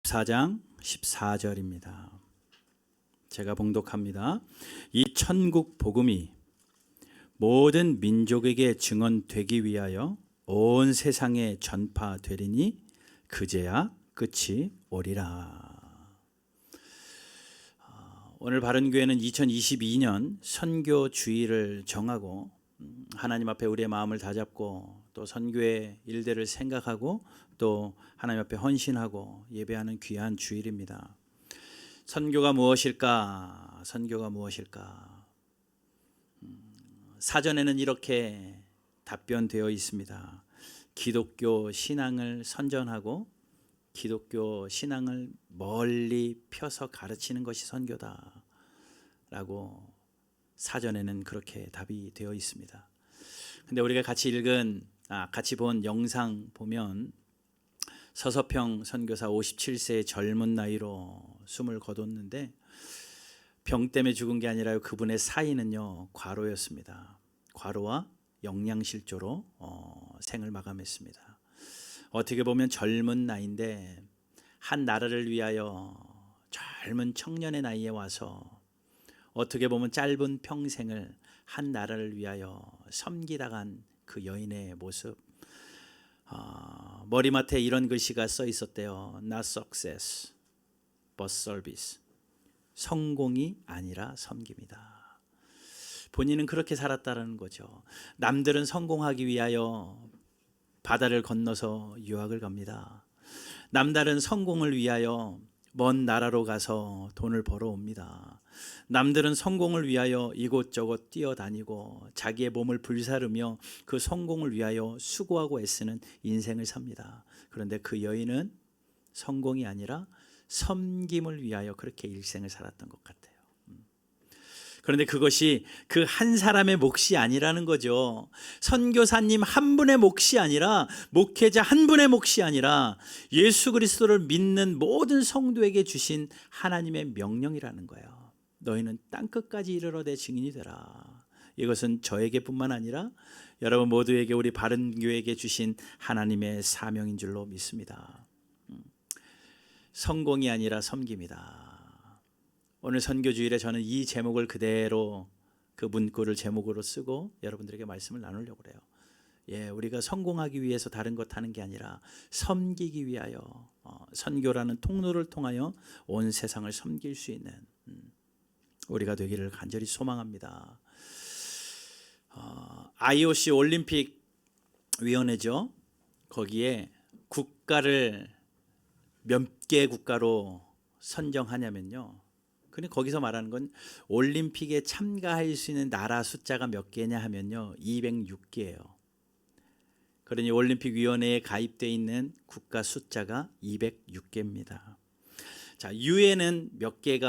4장 14절입니다. 제가 봉독합니다. 이 천국 복음이 모든 민족에게 증언되기 위하여 온 세상에 전파되리니 그제야 끝이 오리라. 오늘 바른교회는 2022년 선교 주일을 정하고 하나님 앞에 우리의 마음을 다잡고 또 선교의 일들을 생각하고 또 하나님 앞에 헌신하고 예배하는 귀한 주일입니다. 선교가 무엇일까? 선교가 무엇일까? 사전에는 이렇게 답변되어 있습니다. 기독교 신앙을 선전하고 기독교 신앙을 멀리 펴서 가르치는 것이 선교다 라고 사전에는 그렇게 답이 되어 있습니다. 근데 우리가 같이 본 영상 보면 서서평 선교사 57세의 젊은 나이로 숨을 거뒀는데 병 때문에 죽은 게 아니라 그분의 사인은요 과로였습니다. 과로와 영양실조로 생을 마감했습니다. 어떻게 보면 젊은 나이인데 한 나라를 위하여 젊은 청년의 나이에 와서 어떻게 보면 짧은 평생을 한 나라를 위하여 섬기다 간 그 여인의 모습, 머리맡에 이런 글씨가 써 있었대요. Not success, but service. 성공이 아니라 섬김이다. 본인은 그렇게 살았다는 거죠. 남들은 성공하기 위하여 바다를 건너서 유학을 갑니다. 남다른 성공을 위하여 먼 나라로 가서 돈을 벌어옵니다. 남들은 성공을 위하여 이곳저곳 뛰어다니고 자기의 몸을 불사르며 그 성공을 위하여 수고하고 애쓰는 인생을 삽니다. 그런데 그 여인은 성공이 아니라 섬김을 위하여 그렇게 일생을 살았던 것 같아요. 그런데 그것이 그 한 사람의 몫이 아니라는 거죠. 선교사님 한 분의 몫이 아니라, 목회자 한 분의 몫이 아니라 예수 그리스도를 믿는 모든 성도에게 주신 하나님의 명령이라는 거예요. 너희는 땅끝까지 이르러 내 증인이 되라. 이것은 저에게뿐만 아니라 여러분 모두에게, 우리 바른교회에게 주신 하나님의 사명인 줄로 믿습니다. 성공이 아니라 섬김이다. 오늘 선교주일에 저는 이 제목을 그대로 그 문구를 제목으로 쓰고 여러분들에게 말씀을 나누려고 그래요. 우리가 성공하기 위해서 다른 것 하는 게 아니라 섬기기 위하여, 선교라는 통로를 통하여 온 세상을 섬길 수 있는 우리가 되기를 간절히 소망합니다. IOC 올림픽 위원회죠. 거기에 국가를 몇 개 국가로 선정하냐면요, 근데 거기서 말하는 건 올림픽에 참가할 수 있는 나라 숫자가 몇 개냐 하면요 206개예요. 그러니 올림픽 위원회에 가입되어 있는 국가 숫자가 206개입니다. 자, 유엔은 몇 개의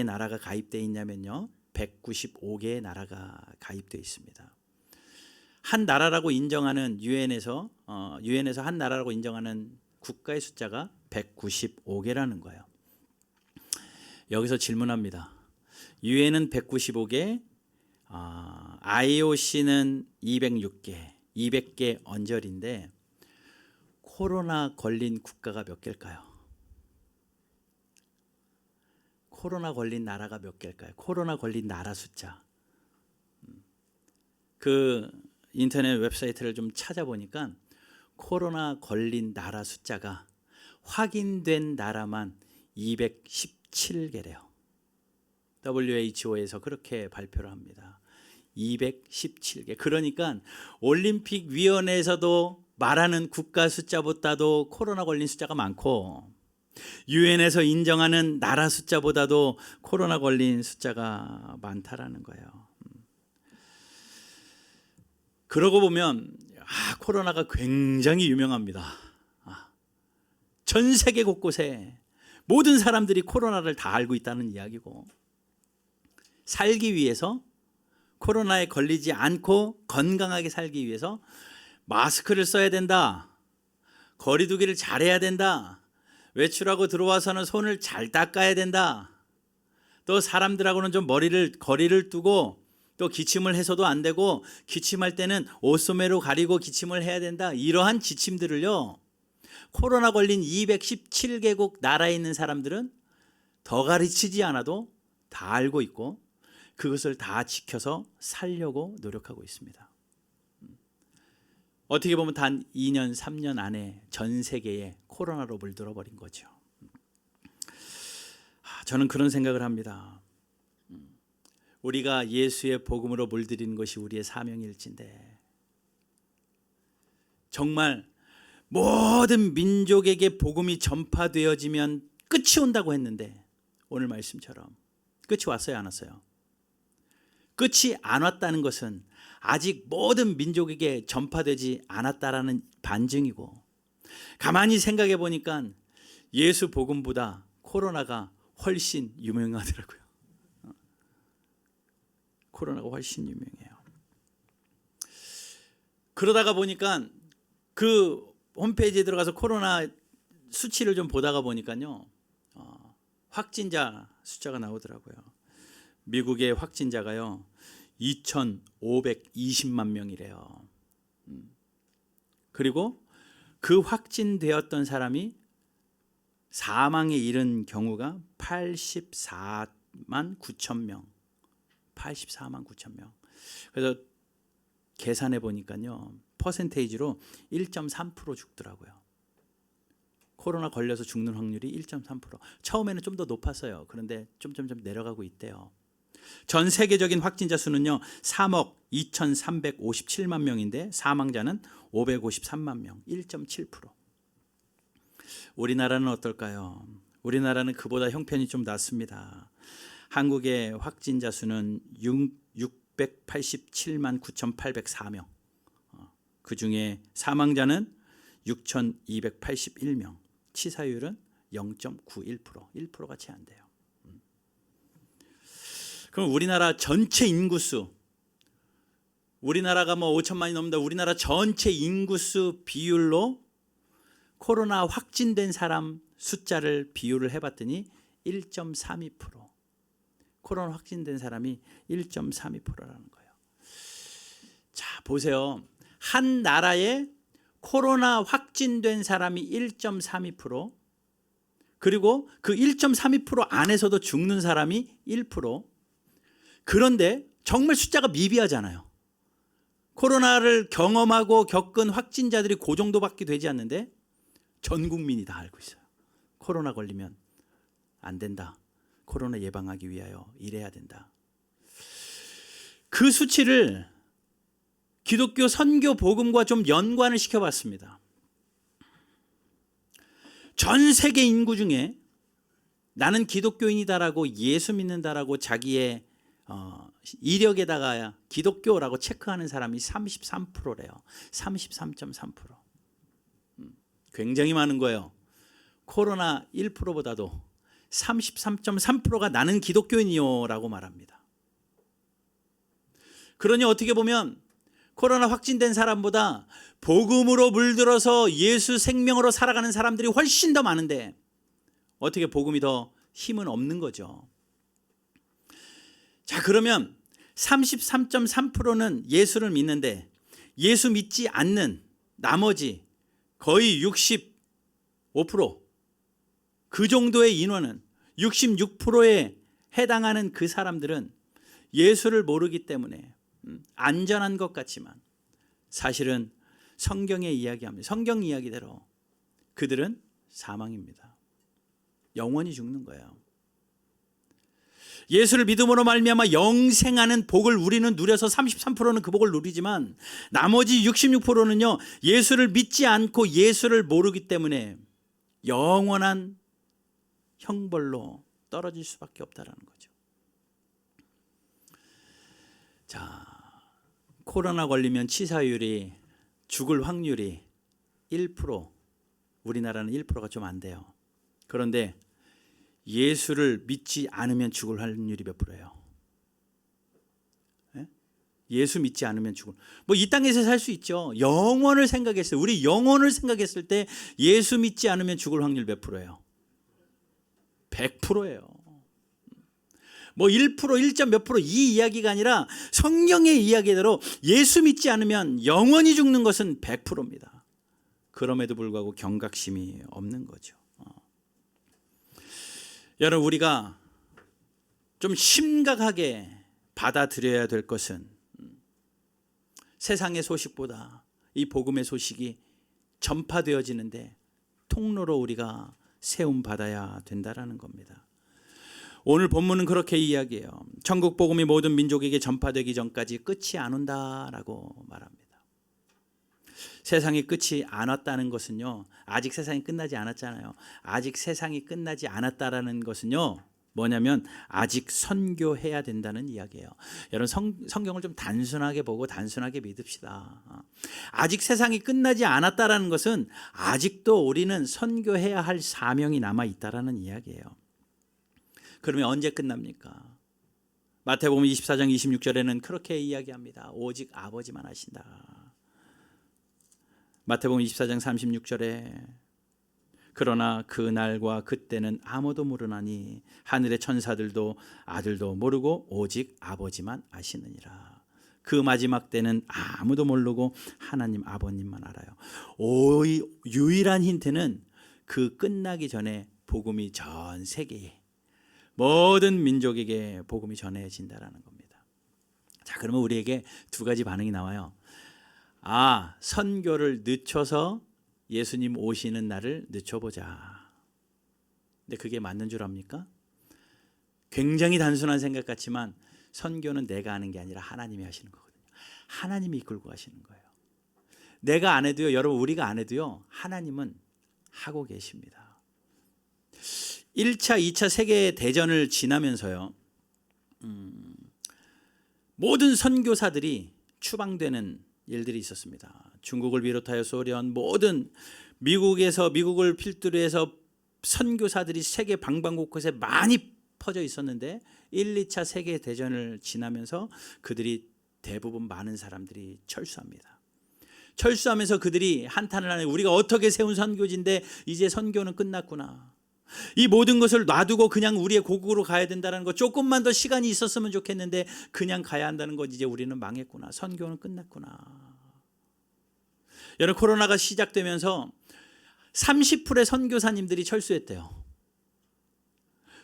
나라가 가입되어 있냐면요 195개의 나라가 가입되어 있습니다. 한 나라라고 인정하는 유엔에서 한 나라라고 인정하는 국가의 숫자가 195개라는 거예요. 여기서 질문합니다. 유엔은 195개, IOC는 206개, 200개 언저리인데 코로나 걸린 국가가 몇 개일까요? 코로나 걸린 나라가 몇 개일까요? 코로나 걸린 나라 숫자. 그 인터넷 웹사이트를 좀 찾아보니까 코로나 걸린 나라 숫자가 확인된 나라만 217개래요. WHO에서 그렇게 발표를 합니다. 217개. 그러니까 올림픽 위원회에서도 말하는 국가 숫자보다도 코로나 걸린 숫자가 많고, 유엔에서 인정하는 나라 숫자보다도 코로나 걸린 숫자가 많다라는 거예요. 그러고 보면 코로나가 굉장히 유명합니다. 전 세계 곳곳에 모든 사람들이 코로나를 다 알고 있다는 이야기고, 살기 위해서, 코로나에 걸리지 않고 건강하게 살기 위해서 마스크를 써야 된다, 거리 두기를 잘해야 된다, 외출하고 들어와서는 손을 잘 닦아야 된다, 또 사람들하고는 좀 거리를 두고 또 기침을 해서도 안 되고, 기침할 때는 옷소매로 가리고 기침을 해야 된다, 이러한 지침들을요 코로나 걸린 217개국 나라에 있는 사람들은 더 가르치지 않아도 다 알고 있고 그것을 다 지켜서 살려고 노력하고 있습니다. 어떻게 보면 단 2년, 3년 안에 전 세계에 코로나로 물들어 버린 거죠. 저는 그런 생각을 합니다. 우리가 예수의 복음으로 물들이는 것이 우리의 사명일진데 정말 모든 민족에게 복음이 전파되어지면 끝이 온다고 했는데 오늘 말씀처럼 끝이 왔어요, 안 왔어요? 끝이 안 왔다는 것은 아직 모든 민족에게 전파되지 않았다라는 반증이고, 가만히 생각해 보니까 예수 복음보다 코로나가 훨씬 유명하더라고요. 코로나가 훨씬 유명해요. 그러다가 보니까 그 홈페이지에 들어가서 코로나 수치를 좀 보다가 보니까요, 확진자 숫자가 나오더라고요. 미국의 확진자가요 2,520만 명이래요. 그리고 그 확진되었던 사람이 사망에 이른 경우가 84만 9천 명. 84만 9천 명. 그래서 계산해 보니까요, 퍼센테이지로 1.3% 죽더라고요. 코로나 걸려서 죽는 확률이 1.3%. 처음에는 좀 더 높았어요. 그런데 좀 내려가고 있대요. 전 세계적인 확진자 수는요 3억 2,357만 명인데 사망자는 553만 명, 1.7%. 우리나라는 어떨까요? 우리나라는 그보다 형편이 좀 낫습니다. 한국의 확진자 수는 687만 9,804명. 그 중에 사망자는 6,281명. 치사율은 0.91%, 1%가 채 안 돼요. 그럼 우리나라 전체 인구수, 우리나라가 뭐 5천만이 넘는다. 우리나라 전체 인구수 비율로 코로나 확진된 사람 숫자를 비율을 해봤더니 1.32%. 코로나 확진된 사람이 1.32%라는 거예요. 자, 보세요. 한 나라에 코로나 확진된 사람이 1.32%, 그리고 그 1.32% 안에서도 죽는 사람이 1%. 그런데 정말 숫자가 미비하잖아요. 코로나를 경험하고 겪은 확진자들이 그 정도밖에 되지 않는데 전 국민이 다 알고 있어요. 코로나 걸리면 안 된다. 코로나 예방하기 위하여 일해야 된다. 그 수치를 기독교 선교 복음과 좀 연관을 시켜봤습니다. 전 세계 인구 중에 나는 기독교인이다라고 예수 믿는다라고 자기의 이력에다가 기독교라고 체크하는 사람이 33%래요. 33.3%. 굉장히 많은 거예요. 코로나 1%보다도 33.3%가 나는 기독교인이요라고 말합니다. 그러니 어떻게 보면 코로나 확진된 사람보다 복음으로 물들어서 예수 생명으로 살아가는 사람들이 훨씬 더 많은데 어떻게 복음이 더 힘은 없는 거죠. 자, 그러면 33.3%는 예수를 믿는데 예수 믿지 않는 나머지 거의 65%, 그 정도의 인원은 66%에 해당하는 그 사람들은 예수를 모르기 때문에 안전한 것 같지만 사실은 성경의 이야기합니다. 성경 이야기대로 그들은 사망입니다. 영원히 죽는 거예요. 예수를 믿음으로 말미암아 영생하는 복을 우리는 누려서 33%는 그 복을 누리지만 나머지 66%는요 예수를 믿지 않고 예수를 모르기 때문에 영원한 형벌로 떨어질 수밖에 없다라는 거죠. 자, 코로나 걸리면 치사율이, 죽을 확률이 1%, 우리나라는 1%가 좀 안 돼요. 그런데 예수를 믿지 않으면 죽을 확률이 몇 프로예요? 예? 예수 믿지 않으면 죽을. 뭐 이 땅에서 살 수 있죠. 영원을 생각했어요. 우리 영원을 생각했을 때 예수 믿지 않으면 죽을 확률 몇 프로예요? 100%예요. 뭐 1%, 1점 몇 프로 이 이야기가 아니라 성경의 이야기대로 예수 믿지 않으면 영원히 죽는 것은 100%입니다. 그럼에도 불구하고 경각심이 없는 거죠. 여러분, 우리가 좀 심각하게 받아들여야 될 것은 세상의 소식보다 이 복음의 소식이 전파되어지는데 통로로 우리가 세움받아야 된다라는 겁니다. 오늘 본문은 그렇게 이야기해요. 천국 복음이 모든 민족에게 전파되기 전까지 끝이 안 온다라고 말합니다. 세상이 끝이 안 왔다는 것은요, 아직 세상이 끝나지 않았잖아요. 아직 세상이 끝나지 않았다라는 것은요, 뭐냐면 아직 선교해야 된다는 이야기예요. 여러분, 성경을 좀 단순하게 보고 단순하게 믿읍시다. 아직 세상이 끝나지 않았다라는 것은 아직도 우리는 선교해야 할 사명이 남아 있다라는 이야기예요. 그러면 언제 끝납니까? 마태복음 24장 26절에는 그렇게 이야기합니다. 오직 아버지만 아신다. 마태복음 24장 36절에 그러나 그 날과 그때는 아무도 모르나니 하늘의 천사들도 아들도 모르고 오직 아버지만 아시느니라. 그 마지막 때는 아무도 모르고 하나님 아버님만 알아요. 유일한 힌트는 그 끝나기 전에 복음이 전 세계에 모든 민족에게 복음이 전해진다라는 겁니다. 자, 그러면 우리에게 두 가지 반응이 나와요. 선교를 늦춰서 예수님 오시는 날을 늦춰보자. 근데 그게 맞는 줄 압니까? 굉장히 단순한 생각 같지만 선교는 내가 하는 게 아니라 하나님이 하시는 거거든요. 하나님이 이끌고 가시는 거예요. 내가 안 해도요, 여러분, 우리가 안 해도요, 하나님은 하고 계십니다. 1차, 2차 세계대전을 지나면서요, 모든 선교사들이 추방되는 일들이 있었습니다. 중국을 비롯하여 소련, 모든 미국을 필두로 해서 선교사들이 세계 방방곳곳에 많이 퍼져 있었는데 1, 2차 세계대전을 지나면서 그들이 대부분 많은 사람들이 철수합니다. 철수하면서 그들이 한탄을 하는, 우리가 어떻게 세운 선교지인데 이제 선교는 끝났구나. 이 모든 것을 놔두고 그냥 우리의 고국으로 가야 된다는 것, 조금만 더 시간이 있었으면 좋겠는데 그냥 가야 한다는 것, 이제 우리는 망했구나. 선교는 끝났구나. 여러분, 코로나가 시작되면서 30%의 선교사님들이 철수했대요.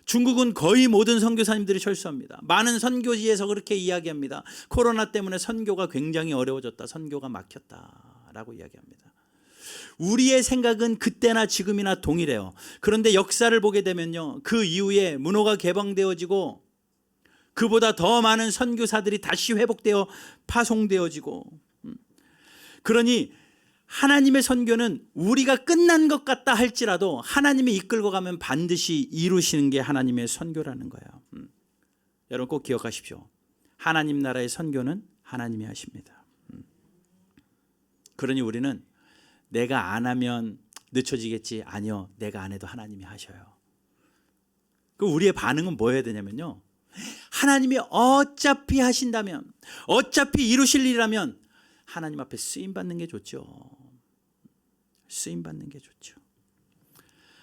중국은 거의 모든 선교사님들이 철수합니다. 많은 선교지에서 그렇게 이야기합니다. 코로나 때문에 선교가 굉장히 어려워졌다. 선교가 막혔다라고 이야기합니다. 우리의 생각은 그때나 지금이나 동일해요. 그런데 역사를 보게 되면요, 그 이후에 문호가 개방되어지고 그보다 더 많은 선교사들이 다시 회복되어 파송되어지고, 그러니 하나님의 선교는 우리가 끝난 것 같다 할지라도 하나님이 이끌고 가면 반드시 이루시는 게 하나님의 선교라는 거예요. 여러분, 꼭 기억하십시오. 하나님 나라의 선교는 하나님이 하십니다. 그러니 우리는 내가 안 하면 늦춰지겠지. 아니요, 내가 안 해도 하나님이 하셔요. 그 우리의 반응은 뭐 해야 되냐면요, 하나님이 어차피 하신다면, 어차피 이루실 일이라면 하나님 앞에 쓰임받는 게 좋죠. 쓰임받는 게 좋죠.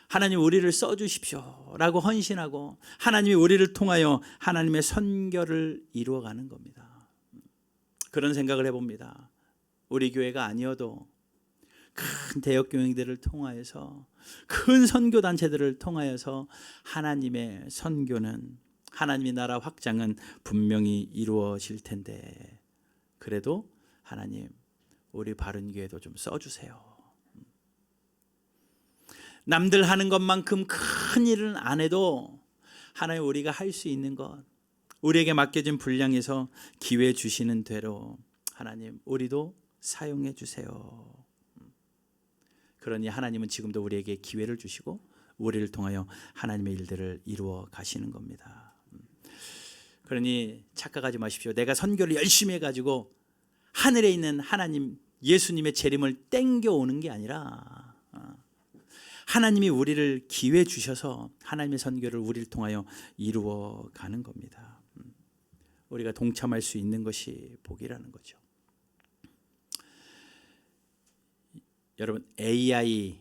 하나님, 우리를 써주십시오 라고 헌신하고 하나님이 우리를 통하여 하나님의 선교를 이루어가는 겁니다. 그런 생각을 해봅니다. 우리 교회가 아니어도 큰 대역교회들을 통하여서, 큰 선교단체들을 통하여서 하나님의 선교는, 하나님의 나라 확장은 분명히 이루어질 텐데, 그래도 하나님, 우리 바른교회도 좀 써주세요. 남들 하는 것만큼 큰 일은 안 해도 하나님, 우리가 할 수 있는 것, 우리에게 맡겨진 분량에서 기회 주시는 대로 하나님, 우리도 사용해 주세요. 그러니 하나님은 지금도 우리에게 기회를 주시고 우리를 통하여 하나님의 일들을 이루어 가시는 겁니다. 그러니 착각하지 마십시오. 내가 선교를 열심히 해가지고 하늘에 있는 하나님, 예수님의 재림을 땡겨오는 게 아니라 하나님이 우리를 기회 주셔서 하나님의 선교를 우리를 통하여 이루어 가는 겁니다. 우리가 동참할 수 있는 것이 복이라는 거죠. 여러분, AI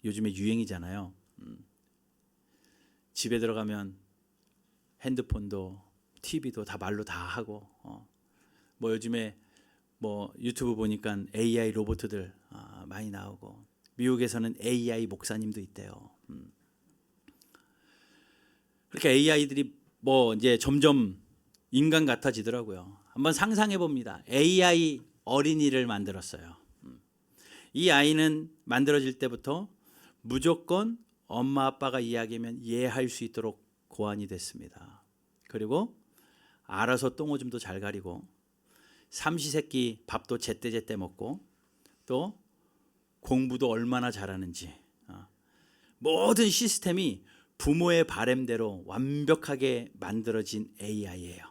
요즘에 유행이잖아요. 집에 들어가면 핸드폰도 TV도 다 말로 다 하고, 뭐 요즘에 뭐 유튜브 보니까 AI 로봇들 많이 나오고 미국에서는 AI 목사님도 있대요. 그렇게 AI들이 뭐 이제 점점 인간 같아지더라고요. 한번 상상해 봅니다. AI 어린이를 만들었어요. 이 아이는 만들어질 때부터 무조건 엄마 아빠가 이야기하면 이해할 수 있도록 고안이 됐습니다. 그리고 알아서 똥오줌도 잘 가리고 삼시세끼 밥도 제때제때 먹고 또 공부도 얼마나 잘하는지 모든 시스템이 부모의 바램대로 완벽하게 만들어진 AI예요.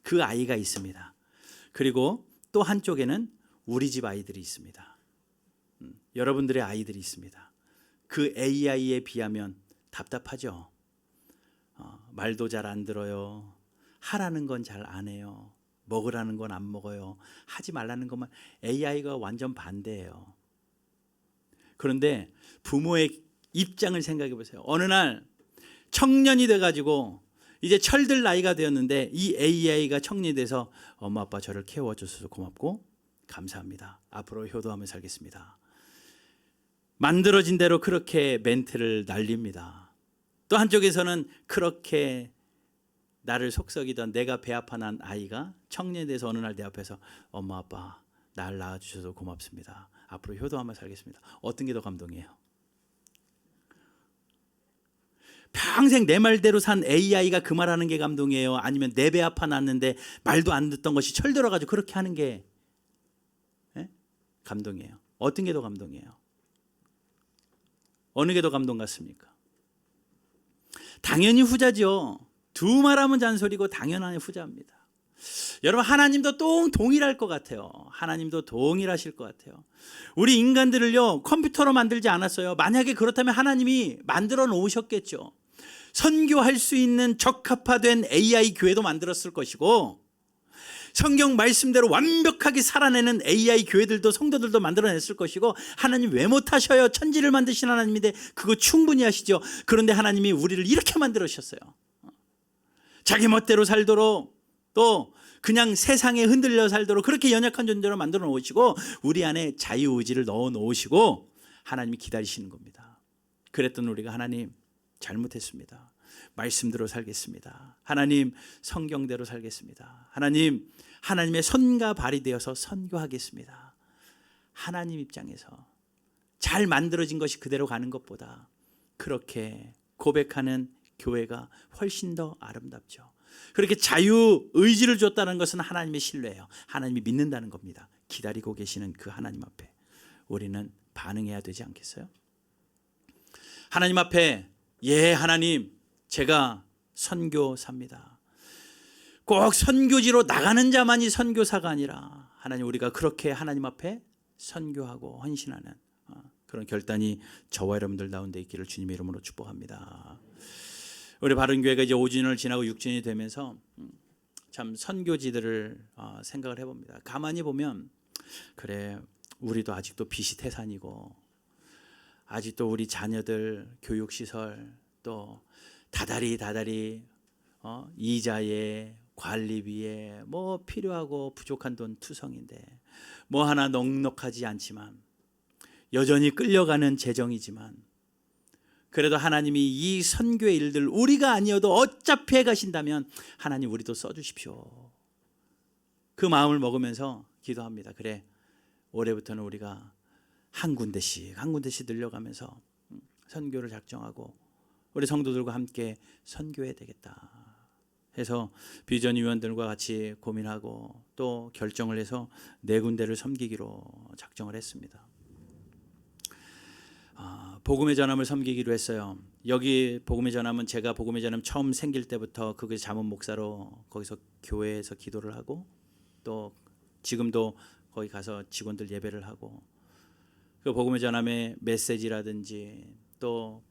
그 아이가 있습니다. 그리고 또 한쪽에는 우리 집 아이들이 있습니다. 여러분들의 아이들이 있습니다. 그 AI에 비하면 답답하죠. 말도 잘 안 들어요. 하라는 건 잘 안 해요. 먹으라는 건 안 먹어요. 하지 말라는 것만. AI가 완전 반대예요. 그런데 부모의 입장을 생각해 보세요. 어느 날 청년이 돼가지고 이제 철들 나이가 되었는데 이 AI가 청년이 돼서 엄마 아빠 저를 키워줘서 고맙고 감사합니다. 앞으로 효도하며 살겠습니다. 만들어진 대로 그렇게 멘트를 날립니다. 또 한쪽에서는 그렇게 나를 속썩이던 내가 배 아파 난 아이가 청년이 돼서 어느 날 내 앞에서 엄마 아빠 날 낳아주셔서 고맙습니다. 앞으로 효도하며 살겠습니다. 어떤 게 더 감동이에요? 평생 내 말대로 산 AI가 그 말하는 게 감동이에요? 아니면 내 배 아파 났는데 말도 안 듣던 것이 철들어가지고 그렇게 하는 게 감동이에요? 어떤 게 더 감동이에요? 어느 게 더 감동 같습니까? 당연히 후자죠. 두 말하면 잔소리고 당연한 후자입니다. 여러분 하나님도 동일할 것 같아요. 하나님도 동일하실 것 같아요. 우리 인간들을요 컴퓨터로 만들지 않았어요. 만약에 그렇다면 하나님이 만들어 놓으셨겠죠. 선교할 수 있는 적합화된 AI 교회도 만들었을 것이고 성경 말씀대로 완벽하게 살아내는 AI 교회들도 성도들도 만들어냈을 것이고 하나님 왜 못하셔요? 천지를 만드신 하나님인데 그거 충분히 하시죠. 그런데 하나님이 우리를 이렇게 만들으셨어요. 자기 멋대로 살도록 또 그냥 세상에 흔들려 살도록 그렇게 연약한 존재로 만들어 놓으시고 우리 안에 자유의지를 넣어 놓으시고 하나님이 기다리시는 겁니다. 그랬던 우리가 하나님 잘못했습니다. 말씀대로 살겠습니다. 하나님 성경대로 살겠습니다. 하나님 하나님의 손과 발이 되어서 선교하겠습니다. 하나님 입장에서 잘 만들어진 것이 그대로 가는 것보다 그렇게 고백하는 교회가 훨씬 더 아름답죠. 그렇게 자유의지를 줬다는 것은 하나님의 신뢰예요. 하나님이 믿는다는 겁니다. 기다리고 계시는 그 하나님 앞에 우리는 반응해야 되지 않겠어요? 하나님 앞에 예 하나님 제가 선교사입니다. 꼭 선교지로 나가는 자만이 선교사가 아니라 하나님 우리가 그렇게 하나님 앞에 선교하고 헌신하는 그런 결단이 저와 여러분들 가운데 있기를 주님의 이름으로 축복합니다. 우리 바른교회가 이제 5주년을 지나고 6주년이 되면서 참 선교지들을 생각을 해봅니다. 가만히 보면 그래 우리도 아직도 빚이 태산이고 아직도 우리 자녀들 교육시설 또 다달이 이자에 관리비에 뭐 필요하고 부족한 돈 투성인데 뭐 하나 넉넉하지 않지만 여전히 끌려가는 재정이지만 그래도 하나님이 이 선교의 일들 우리가 아니어도 어차피 해가신다면 하나님 우리도 써주십시오. 그 마음을 먹으면서 기도합니다. 그래 올해부터는 우리가 한 군데씩 늘려가면서 선교를 작정하고 우리 성도들과 함께 선교해야 되겠다 해서 비전 위원들과 같이 고민하고 또 결정을 해서 4군데를 섬기기로 작정을 했습니다. 복음의 전함을 섬기기로 했어요. 여기 복음의 전함은 제가 복음의 전함 처음 생길 때부터 그게 자문 목사로 거기서 교회에서 기도를 하고 또 지금도 거기 가서 직원들 예배를 하고 그 복음의 전함의 메시지라든지 또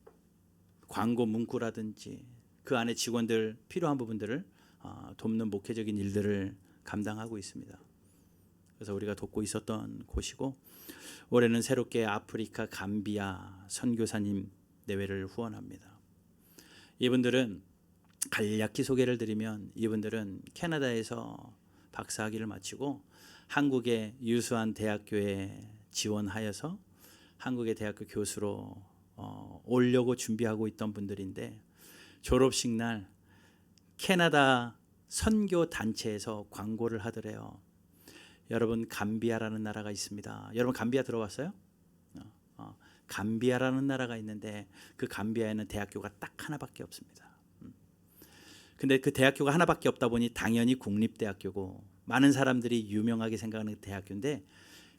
광고 문구라든지 그 안에 직원들 필요한 부분들을 돕는 목회적인 일들을 감당하고 있습니다. 그래서 우리가 돕고 있었던 곳이고 올해는 새롭게 아프리카 감비아 선교사님 대회를 후원합니다. 이분들은 간략히 소개를 드리면 이분들은 캐나다에서 박사학위를 마치고 한국의 유수한 대학교에 지원하여서 한국의 대학교 교수로 오려고 준비하고 있던 분들인데 졸업식 날 캐나다 선교 단체에서 광고를 하더래요. 여러분, 감비아라는 나라가 있습니다. 여러분 감비아 들어봤어요? 감비아라는 나라가 있는데 그 감비아에는 대학교가 딱 하나밖에 없습니다. 근데 그 대학교가 하나밖에 없다 보니 당연히 국립대학교고 많은 사람들이 유명하게 생각하는 대학교인데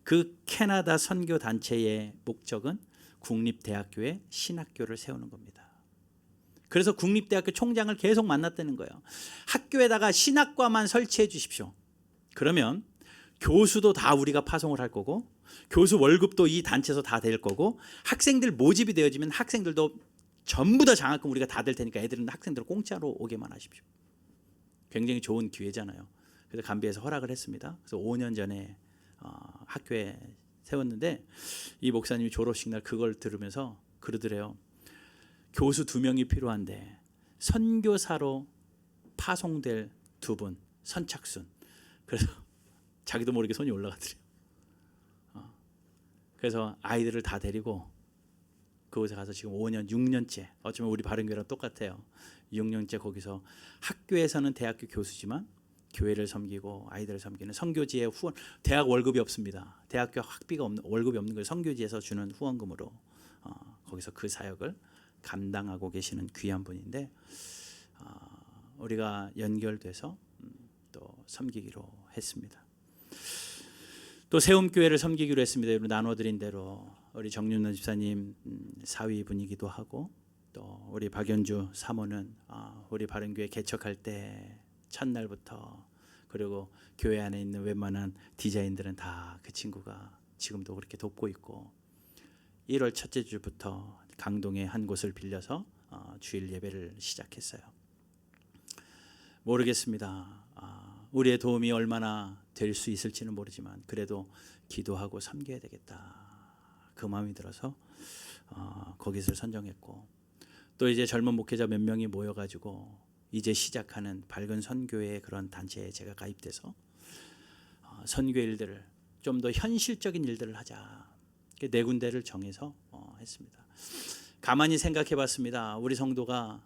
그 캐나다 선교 단체의 목적은 국립대학교에 신학교를 세우는 겁니다. 그래서 국립대학교 총장을 계속 만났다는 거예요. 학교에다가 신학과만 설치해 주십시오. 그러면 교수도 다 우리가 파송을 할 거고 교수 월급도 이 단체에서 다 될 거고 학생들 모집이 되어지면 학생들도 전부 다 장학금 우리가 다 될 테니까 애들은 학생들 공짜로 오게만 하십시오. 굉장히 좋은 기회잖아요. 그래서 감비에서 허락을 했습니다. 그래서 5년 전에 학교에 세웠는데 이 목사님이 졸업식 날 그걸 들으면서 그러더래요. 교수 2명이 필요한데 선교사로 파송될 2분 선착순. 그래서 자기도 모르게 손이 올라가더래요. 그래서 아이들을 다 데리고 그곳에 가서 지금 5년, 6년째, 어쩌면 우리 바른교회랑 똑같아요. 6년째 거기서 학교에서는 대학교 교수지만 교회를 섬기고 아이들을 섬기는 선교지의 후원, 대학 월급이 없습니다. 대학교 학비가 없는, 월급이 없는 걸 선교지에서 주는 후원금으로 거기서 그 사역을 감당하고 계시는 귀한 분인데 우리가 연결돼서 또 섬기기로 했습니다. 또 세움교회를 섬기기로 했습니다. 여러분 나눠드린 대로 우리 정윤원 집사님 사위분이기도 하고 또 우리 박연주 사모는 우리 바른교회 개척할 때 첫날부터 그리고 교회 안에 있는 웬만한 디자인들은 다 그 친구가 지금도 그렇게 돕고 있고 1월 첫째 주부터 강동의 한 곳을 빌려서 주일 예배를 시작했어요. 모르겠습니다. 우리의 도움이 얼마나 될 수 있을지는 모르지만 그래도 기도하고 섬겨야 되겠다. 그 마음이 들어서 거기서 선정했고 또 이제 젊은 목회자 몇 명이 모여가지고 이제 시작하는 밝은 선교회의 그런 단체에 제가 가입돼서 선교 일들을 좀 더 현실적인 일들을 하자. 4군데를 정해서 했습니다. 가만히 생각해 봤습니다. 우리 성도가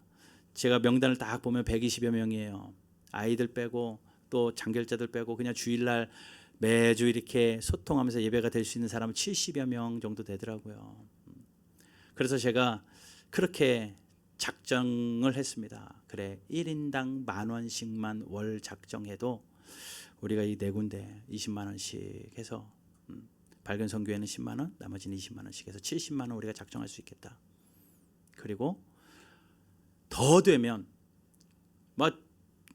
제가 명단을 딱 보면 120여 명이에요. 아이들 빼고 또 장결자들 빼고 그냥 주일날 매주 이렇게 소통하면서 예배가 될 수 있는 사람은 70여 명 정도 되더라고요. 그래서 제가 그렇게 작정을 했습니다. 그래 1인당 10,000원씩만 월 작정해도 우리가 이 4군데 20만 원씩 해서 밝은 선교회는 10만 원, 나머지는 20만 원씩 해서 70만 원 우리가 작정할 수 있겠다. 그리고 더 되면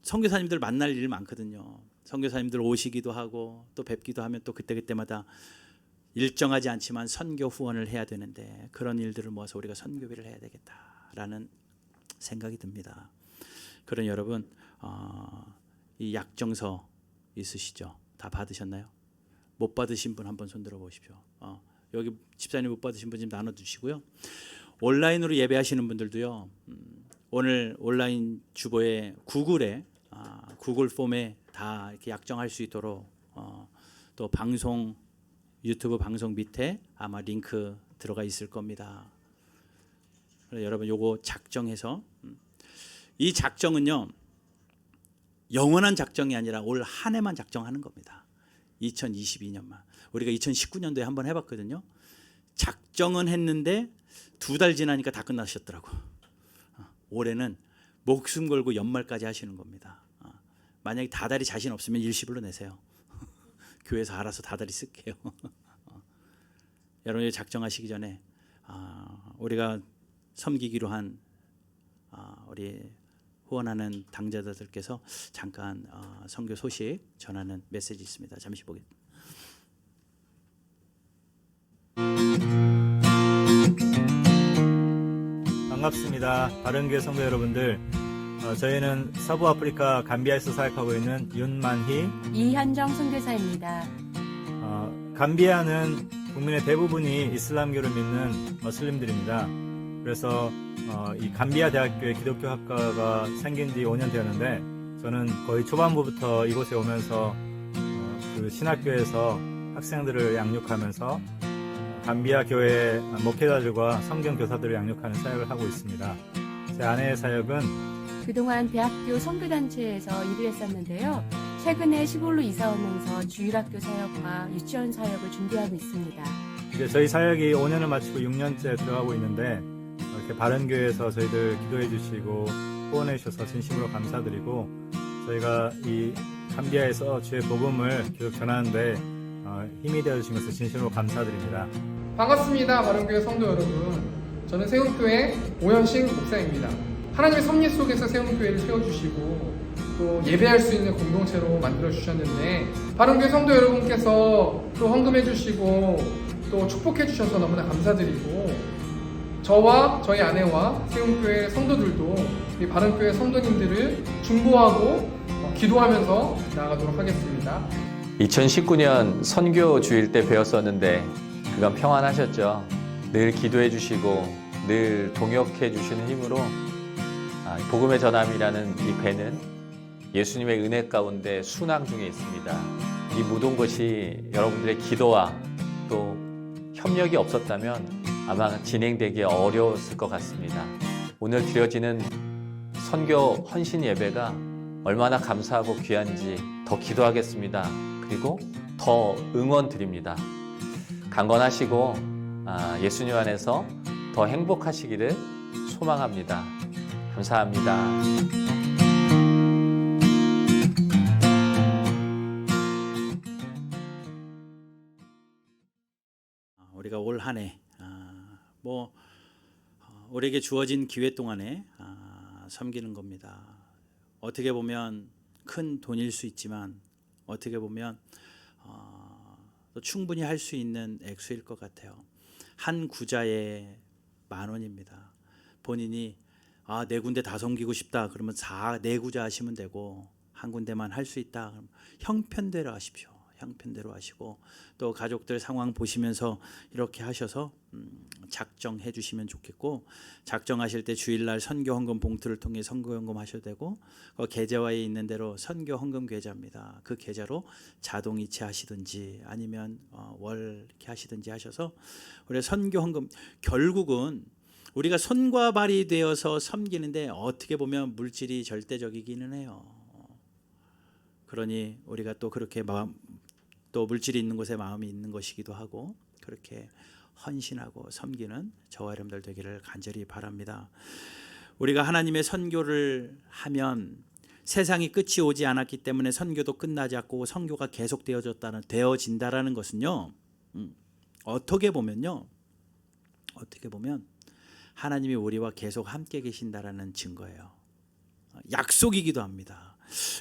선교사님들 만날 일 많거든요. 선교사님들 오시기도 하고 또 뵙기도 하면 또 그때마다 일정하지 않지만 선교 후원을 해야 되는데 그런 일들을 모아서 우리가 선교비를 해야 되겠다라는 생각이 듭니다. 그런 여러분 이 약정서 있으시죠? 다 받으셨나요? 못 받으신 분 한번 손들어 보십시오. 여기 집사님 못 받으신 분 좀 나눠주시고요. 온라인으로 예배하시는 분들도요. 오늘 온라인 주보에 구글에 구글 폼에 다 이렇게 약정할 수 있도록 또 방송 유튜브 방송 밑에 아마 링크 들어가 있을 겁니다. 여러분 요거 작정해서 이 작정은요 영원한 작정이 아니라 올 한 해만 작정하는 겁니다. 2022년만. 우리가 2019년도에 한번 해봤거든요. 작정은 했는데 2달 지나니까 다 끝나셨더라고. 올해는 목숨 걸고 연말까지 하시는 겁니다. 만약에 다달이 자신 없으면 일시불로 내세요. 교회에서 알아서 다달이 쓸게요. 여러분이 작정하시기 전에 우리가 섬기기로 한 우리 후원하는 당자들께서 잠깐 선교 소식 전하는 메시지 있습니다. 잠시 보겠습니다. 반갑습니다. 바른교회 성도 여러분들, 저희는 서부 아프리카 감비아에서 사역하고 있는 윤만희, 이현정 선교사입니다. 감비아는 국민의 대부분이 이슬람교를 믿는 머슬림들입니다. 그래서 이 감비아 대학교에 기독교 학과가 생긴 지 5년 되었는데 저는 거의 초반부부터 이곳에 오면서 그 신학교에서 학생들을 양육하면서 감비아 교회 목회자들과 성경 교사들을 양육하는 사역을 하고 있습니다. 제 아내의 사역은 그동안 대학교 선교단체에서 일을 했었는데요. 최근에 시골로 이사 오면서 주일학교 사역과 유치원 사역을 준비하고 있습니다. 이제 저희 사역이 5년을 마치고 6년째 들어가고 있는데 이렇게 바른교회에서 저희들 기도해 주시고 후원해 주셔서 진심으로 감사드리고 저희가 이 감비아에서 주의 복음을 계속 전하는데 힘이 되어 주신 것을 진심으로 감사드립니다. 반갑습니다. 바른교회 성도 여러분. 저는 세운교회 오현식 목사입니다. 하나님의 섭리 속에서 세운교회를 세워주시고 또 예배할 수 있는 공동체로 만들어주셨는데 바른교회 성도 여러분께서 또 헌금해 주시고 또 축복해 주셔서 너무나 감사드리고 저와 저희 아내와 세운교회 성도들도 이 바른교회 성도님들을 중보하고 기도하면서 나아가도록 하겠습니다. 2019년 선교 주일 때 배웠었는데 그간 평안하셨죠? 늘 기도해 주시고 늘 동역해 주시는 힘으로 복음의 전함이라는 이 배는 예수님의 은혜 가운데 순항 중에 있습니다. 이 모든 것이 여러분들의 기도와 또 협력이 없었다면 아마 진행되기 어려웠을 것 같습니다. 오늘 드려지는 선교 헌신 예배가 얼마나 감사하고 귀한지 더 기도하겠습니다. 그리고 더 응원 드립니다. 강건하시고 예수님 안에서 더 행복하시기를 소망합니다. 감사합니다. 우리가 올 한 해 우리에게 주어진 기회 동안에 섬기는 겁니다. 어떻게 보면 큰 돈일 수 있지만 어떻게 보면 또 충분히 할 수 있는 액수일 것 같아요. 한 구자에 10,000원입니다. 본인이 네 군데 다 섬기고 싶다 그러면 4구자 하시면 되고 한 군데만 할 수 있다 그러면 형편대로 하십시오. 형편대로 하시고 또 가족들 상황 보시면서 이렇게 하셔서 작정해 주시면 좋겠고 작정하실 때 주일날 선교 헌금 봉투를 통해 선교 헌금 하셔도 되고 그 계좌에 있는 대로 선교 헌금 계좌입니다. 그 계좌로 자동이체 하시든지 아니면 월 이렇게 하시든지 하셔서 우리 선교 헌금 결국은 우리가 손과 발이 되어서 섬기는데 어떻게 보면 물질이 절대적이기는 해요. 그러니 우리가 또 그렇게 또 물질이 있는 곳에 마음이 있는 것이기도 하고 그렇게 헌신하고 섬기는 저와 여러분들 되기를 간절히 바랍니다. 우리가 하나님의 선교를 하면 세상이 끝이 오지 않았기 때문에 선교도 끝나지 않고 선교가 계속 되어진다라는 것은요. 어떻게 보면 하나님이 우리와 계속 함께 계신다라는 증거예요. 약속이기도 합니다.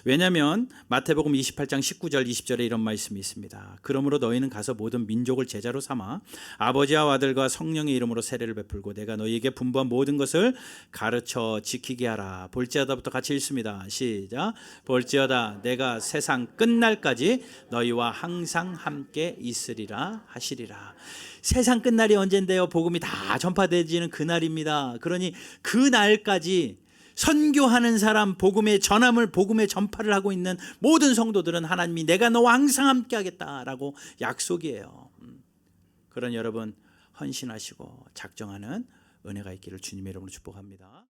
왜냐하면 마태복음 28장 19절 20절에 이런 말씀이 있습니다. 그러므로 너희는 가서 모든 민족을 제자로 삼아 아버지와 아들과 성령의 이름으로 세례를 베풀고 내가 너희에게 분부한 모든 것을 가르쳐 지키게 하라. 볼지어다부터 같이 읽습니다. 시작. 볼지어다 내가 세상 끝날까지 너희와 항상 함께 있으리라 하시리라. 세상 끝날이 언젠데요? 복음이 다 전파되지는 그날입니다. 그러니 그날까지 선교하는 사람, 복음의 전파를 하고 있는 모든 성도들은 하나님이 내가 너와 항상 함께 하겠다라고 약속이에요. 그런 여러분 헌신하시고 작정하는 은혜가 있기를 주님의 이름으로 축복합니다.